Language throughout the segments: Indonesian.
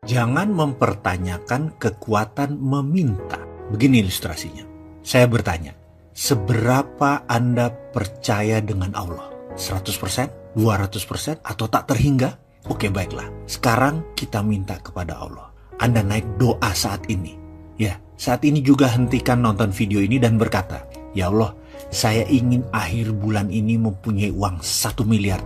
Jangan mempertanyakan kekuatan meminta. Begini ilustrasinya. Saya bertanya, seberapa Anda percaya dengan Allah? 100%? 200%? Atau tak terhingga? Oke, baiklah. Sekarang kita minta kepada Allah. Anda naik doa saat ini. Ya, saat ini juga hentikan nonton video ini dan berkata, ya Allah, saya ingin akhir bulan ini mempunyai uang 1 miliar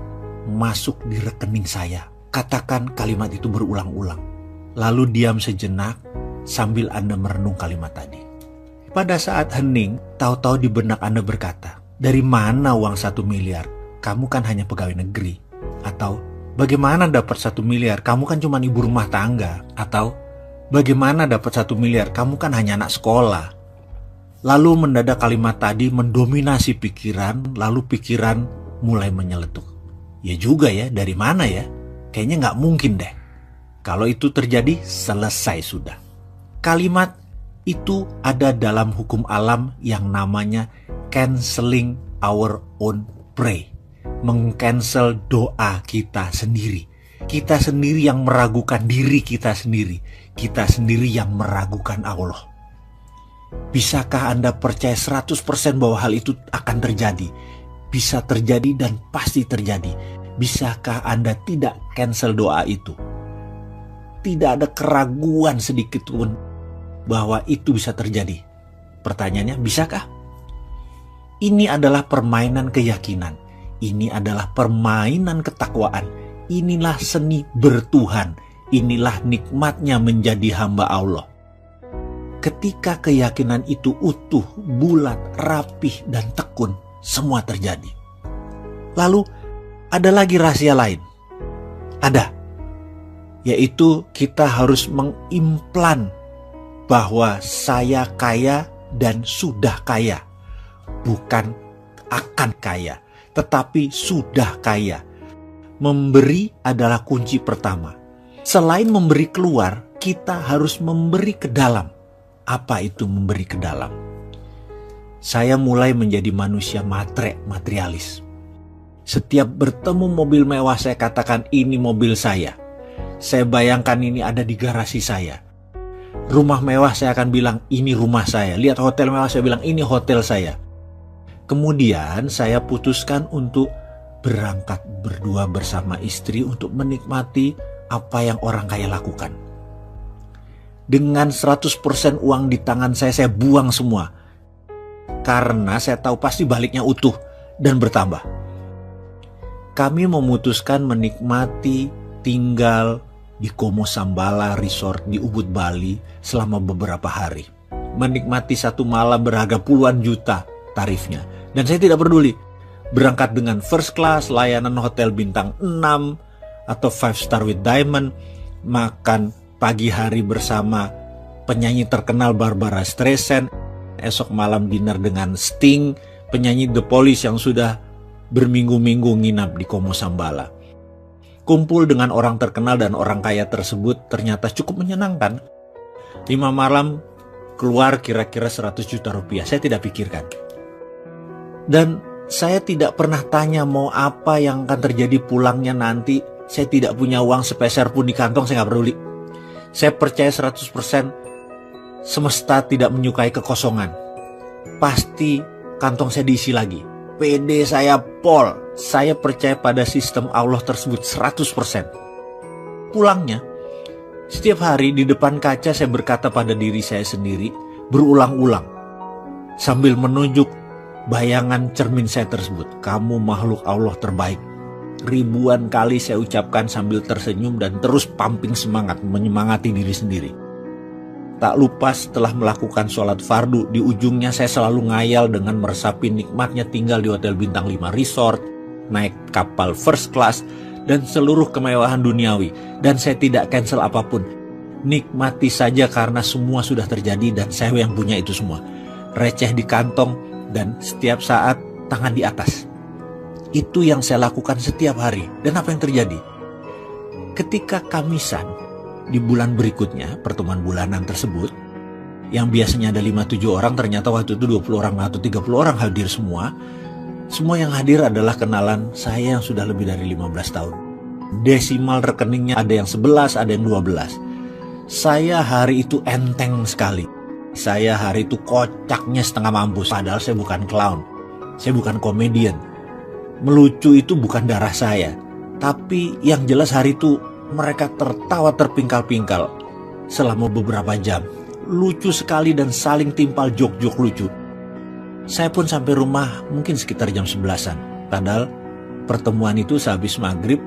masuk di rekening saya. Katakan kalimat itu berulang-ulang. Lalu diam sejenak sambil Anda merenung kalimat tadi. Pada saat hening, tahu-tahu di benak Anda berkata, dari mana uang 1 miliar? Kamu kan hanya pegawai negeri. Atau, bagaimana dapat 1 miliar? Kamu kan cuma ibu rumah tangga. Atau, bagaimana dapat 1 miliar? Kamu kan hanya anak sekolah. Lalu mendadak kalimat tadi mendominasi pikiran, lalu pikiran mulai menyeletuk. Ya juga ya, dari mana ya? Kayaknya nggak mungkin deh. Kalau itu terjadi, selesai sudah. Kalimat itu ada dalam hukum alam yang namanya canceling our own pray. Meng-cancel doa kita sendiri. Kita sendiri yang meragukan diri kita sendiri. Kita sendiri yang meragukan Allah. Bisakah Anda percaya 100% bahwa hal itu akan terjadi? Bisa terjadi dan pasti terjadi. Bisakah Anda tidak cancel doa itu? Tidak ada keraguan sedikit pun bahwa itu bisa terjadi. Pertanyaannya, bisakah? Ini adalah permainan keyakinan. Ini adalah permainan ketakwaan. Inilah seni bertuhan. Inilah nikmatnya menjadi hamba Allah. Ketika keyakinan itu utuh, bulat, rapih, dan tekun, semua terjadi. Lalu, ada lagi rahasia lain. Ada. Yaitu kita harus mengimplan bahwa saya kaya dan sudah kaya. Bukan akan kaya, tetapi sudah kaya. Memberi adalah kunci pertama. Selain memberi keluar, kita harus memberi ke dalam. Apa itu memberi ke dalam? Saya mulai menjadi manusia materialis. Setiap bertemu mobil mewah saya katakan ini mobil saya. Saya bayangkan ini ada di garasi saya. Rumah mewah saya akan bilang ini rumah saya. Lihat hotel mewah saya bilang ini hotel saya. Kemudian saya putuskan untuk berangkat berdua bersama istri untuk menikmati apa yang orang kaya lakukan. Dengan 100% uang di tangan saya buang semua. Karena saya tahu pasti baliknya utuh dan bertambah. Kami memutuskan menikmati tinggal di Como Sambala Resort di Ubud, Bali selama beberapa hari. Menikmati satu malam berharga puluhan juta tarifnya. Dan saya tidak peduli. Berangkat dengan first class, layanan hotel bintang 6 atau 5 star with diamond, makan pagi hari bersama penyanyi terkenal Barbara Streisand, esok malam dinner dengan Sting, penyanyi The Police yang sudah berminggu-minggu nginap di Como Sambala. Kumpul dengan orang terkenal dan orang kaya tersebut ternyata cukup menyenangkan. 5 malam keluar kira-kira 100 juta rupiah. Saya tidak pikirkan. Dan saya tidak pernah tanya mau apa yang akan terjadi pulangnya nanti. Saya tidak punya uang sepeser pun di kantong, saya gak peduli. Saya percaya 100% semesta tidak menyukai kekosongan. Pasti kantong saya diisi lagi. PD saya pol. Saya percaya pada sistem Allah tersebut 100%. Pulangnya, setiap hari di depan kaca saya berkata pada diri saya sendiri berulang-ulang sambil menunjuk bayangan cermin saya tersebut. Kamu makhluk Allah terbaik. Ribuan kali saya ucapkan sambil tersenyum dan terus pumping semangat, menyemangati diri sendiri. Tak lupa setelah melakukan sholat fardu, di ujungnya saya selalu ngayal dengan meresapi nikmatnya tinggal di hotel bintang 5 resort, naik kapal first class, dan seluruh kemewahan duniawi. Dan saya tidak cancel apapun. Nikmati saja karena semua sudah terjadi dan saya yang punya itu semua. Receh di kantong dan setiap saat tangan di atas. Itu yang saya lakukan setiap hari. Dan apa yang terjadi? Ketika Kamisan, di bulan berikutnya, pertemuan bulanan tersebut, yang biasanya ada 5-7 orang, ternyata waktu itu 20 orang atau 30 orang hadir semua. Semua yang hadir adalah kenalan saya yang sudah lebih dari 15 tahun. Desimal rekeningnya ada yang 11, ada yang 12. Saya hari itu enteng sekali. Saya hari itu kocaknya setengah mampus. Padahal saya bukan clown. Saya bukan komedian. Melucu itu bukan darah saya. Tapi yang jelas hari itu mereka tertawa terpingkal-pingkal selama beberapa jam. Lucu sekali dan saling timpal jok-jok lucu. Saya pun sampai rumah mungkin sekitar jam 11-an. Padahal pertemuan itu sehabis maghrib.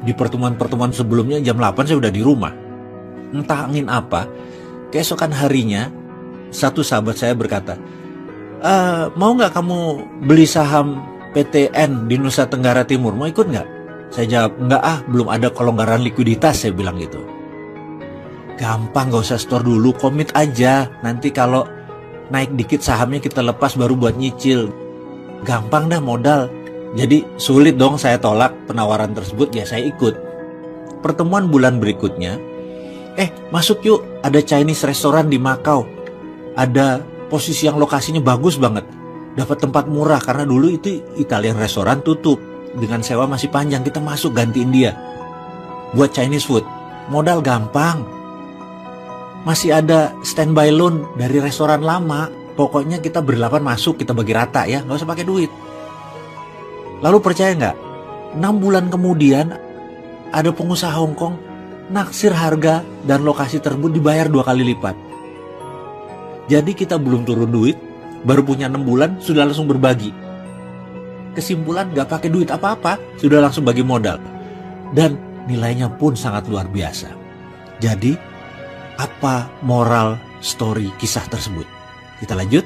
Di pertemuan-pertemuan sebelumnya jam 8 saya udah di rumah. Entah angin apa, keesokan harinya satu sahabat saya berkata, mau nggak kamu beli saham PTN di Nusa Tenggara Timur, mau ikut nggak? Saya jawab, nggak belum ada kelonggaran likuiditas, saya bilang gitu. Gampang, gak usah store dulu, komit aja, nanti kalau naik dikit sahamnya kita lepas baru buat nyicil. Gampang dah modal. Jadi sulit dong saya tolak penawaran tersebut, ya saya ikut. Pertemuan bulan berikutnya, masuk yuk, ada Chinese restoran di Macau. Ada posisi yang lokasinya bagus banget. Dapat tempat murah karena dulu itu Italian restoran tutup. Dengan sewa masih panjang, kita masuk gantiin dia. Buat Chinese food, modal gampang. Masih ada standby loan dari restoran lama. Pokoknya kita berdelapan masuk, kita bagi rata ya, gak usah pakai duit. Lalu percaya nggak? 6 bulan kemudian ada pengusaha Hong Kong naksir harga dan lokasi tersebut dibayar 2 kali lipat. Jadi kita belum turun duit, baru punya 6 bulan sudah langsung berbagi. Kesimpulan gak pakai duit apa-apa, sudah langsung bagi modal. Dan nilainya pun sangat luar biasa. Jadi apa moral story kisah tersebut? Kita lanjut.